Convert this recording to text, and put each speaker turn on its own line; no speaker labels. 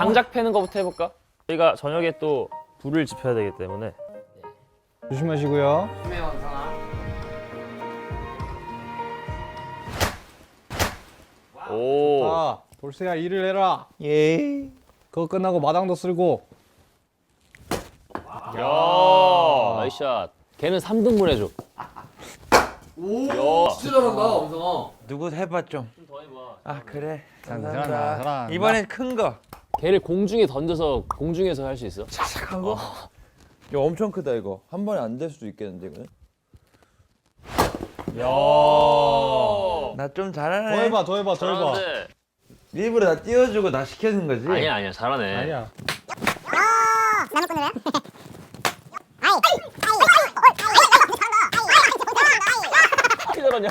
장작 패는 거부터 해볼까? 저희가 저녁에 또 불을 지펴야 되기 때문에
조심하시고요.
조심해 원성아.
오.
자, 돌쇠야 일을 해라.
예.
그거 끝나고 마당도 쓸고.
야, 나이스 샷. 걔는 3등분 해줘.
오, 진짜 잘한다 원성아.
누구 해봐 좀.
더 해봐.
아 그래.
잘한다.
감사합니다. 이번엔 큰 거.
걔를 공중에 던져서 공중에서 할 수 있어?
착한 거. 야 엄청 크다 이거. 한 번에 안 될 수도 있겠는데 이거.
야.
나 좀
더
잘하네.
해봐, 더 해봐, 더 해봐.
잘하는데.
일부러 나 띄워주고 나 시켜준 거지.
아니야 잘하네.
아니야.
나무꾼으로요?
어떻게 잘하냐?